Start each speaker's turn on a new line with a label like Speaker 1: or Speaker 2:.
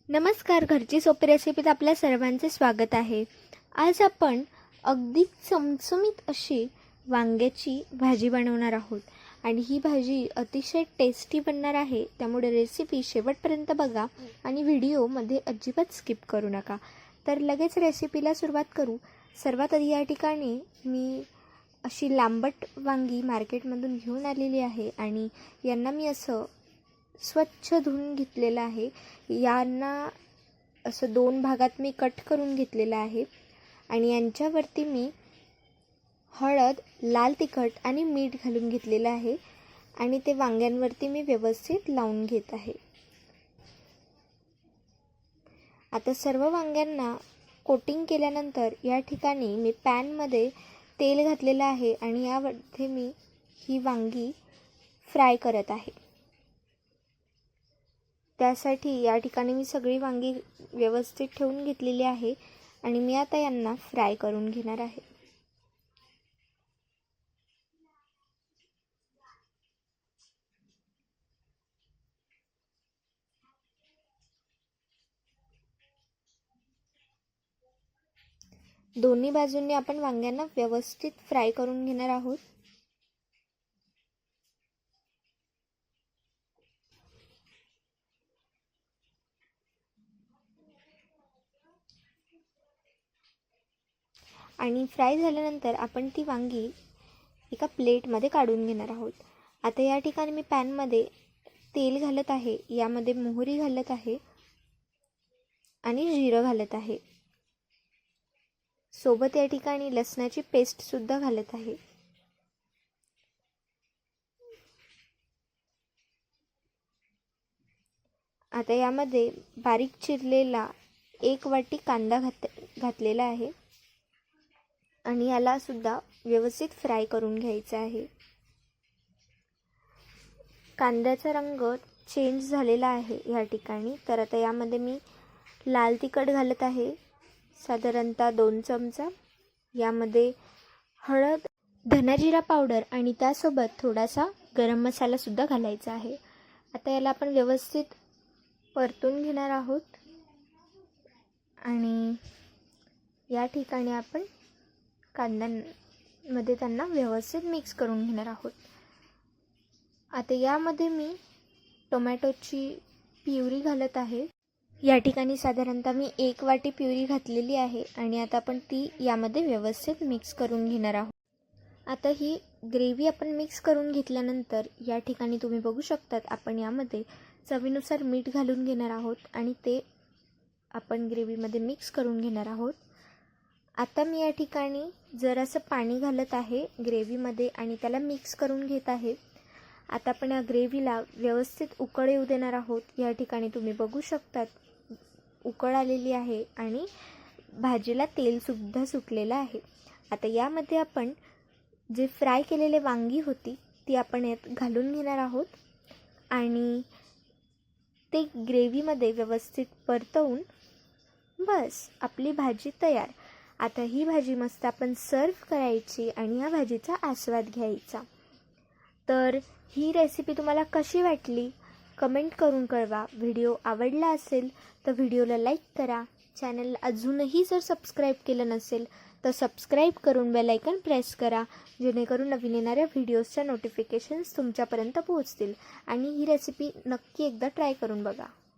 Speaker 1: नमस्कार, घरची सोपी रेसिपीत आपल्या सर्वांचे स्वागत आहे। आज आपण अगदी चमचमीत अशी वांग्याची भाजी बनवणार आहोत आणि ही भाजी अतिशय टेस्टी बनणार आहे। त्यामुळे रेसिपी शेवटपर्यंत बघा आणि व्हिडिओमध्ये अजिबात स्किप करू नका। तर लगेच रेसिपीला सुरुवात करू। सर्वात आधी या ठिकाणी मी अशी लांबट वांगी मार्केटमधून घेऊन आलेली आहे आणि यांना मी असं स्वच्छ धुवून घेतलेलं आहे। यांना असं 2 भागात मी कट करून घेतलेलं आहे आणि यांच्यावरती मी हळद, लाल तिखट आणि मीठ घालून घेतलेलं आहे आणि ते वांग्यांवरती मी व्यवस्थित लावून घेत आहे। आता सर्व वांग्यांना कोटिंग केल्यानंतर या ठिकाणी मी पॅनमध्ये तेल घातलेलं आहे आणि यामध्ये मी ही वांगी फ्राय करत आहे। त्यासाठी या ठिकाणी मी सगळी वांगी व्यवस्थित ठेवून घेतलेली आहे आणि मी आता यांना फ्राय करून घेणार आहे। दोन्ही बाजूंनी आपण वांग्यांना व्यवस्थित फ्राय करून घेणार आहोत। आणि फ्राय झाल्यानंतर आपण ती वांगी एका प्लेटमध्ये काढून घेणार आहोत। आता या ठिकाणी मी पॅनमध्ये तेल घालत आहे, यामध्ये मोहरी घालत आहे आणि जिरं घालत आहे। सोबत या ठिकाणी लसणाची पेस्ट सुद्धा घालत आहे। आता यामध्ये बारीक चिरलेला 1 वाटी कांदा घातलेला आहे आणि याला सुद्धा व्यवस्थित फ्राय करून घ्यायचा आहे। कांद्याचा रंग चेंज झालेला आहे या ठिकाणी। तर आता यामध्ये मी लाल तिखट घालत आहे, साधारणतः 2 चमचा। यामध्ये हळद, धना-जिरा पावडर आणि त्यासोबत थोडासा गरम मसाला सुद्धा घालायचा आहे। आता याला आपण व्यवस्थित परतून घेणार आहोत आणि या ठिकाणी आपण कांद्यांमध्ये त्यांना व्यवस्थित मिक्स करून घेणार आहोत। आता यामध्ये मी टोमॅटोची प्युरी घालत आहे। या ठिकाणी साधारणतः मी 1 वाटी प्युरी घातलेली आहे आणि आता आपण ती यामध्ये व्यवस्थित मिक्स करून घेणार आहोत। आता ही ग्रेव्ही आपण मिक्स करून घेतल्यानंतर या ठिकाणी तुम्ही बघू शकतात आपण यामध्ये चवीनुसार मीठ घालून घेणार आहोत आणि ते आपण ग्रेव्हीमध्ये मिक्स करून घेणार आहोत। आता मी या ठिकाणी जरासं पाणी घालत आहे ग्रेव्हीमध्ये आणि त्याला मिक्स करून घेत आहे। आता आपण या ग्रेव्हीला व्यवस्थित उकळ येऊ देणार आहोत। या ठिकाणी तुम्ही बघू शकतात उकळ आलेली आहे आणि भाजीला तेल सुद्धा सुटलेलं आहे। आता यामध्ये आपण जे फ्राय केलेले वांगी होती ती आपण यात घालून घेणार आहोत आणि ते ग्रेव्हीमध्ये व्यवस्थित परतवून बस आपली भाजी तयार। आता ही भाजी मस्त आपण सर्व करायची आणि या भाजीचा आस्वाद घ्यायचा। तर ही रेसिपी तुम्हाला कशी वाटली कमेंट करून कळवा। व्हिडिओ आवडला असेल तर व्हिडिओला लाईक करा। चॅनल अजूनही जर सबस्क्राईब केलं नसेल तर सबस्क्राईब करून बेल आयकॉन प्रेस करा, जेणेकरून नवीन येणाऱ्या व्हिडिओजच्या नोटिफिकेशन्स तुमच्यापर्यंत पोहोचतील आणि ही रेसिपी नक्की एकदा ट्राय करून बघा।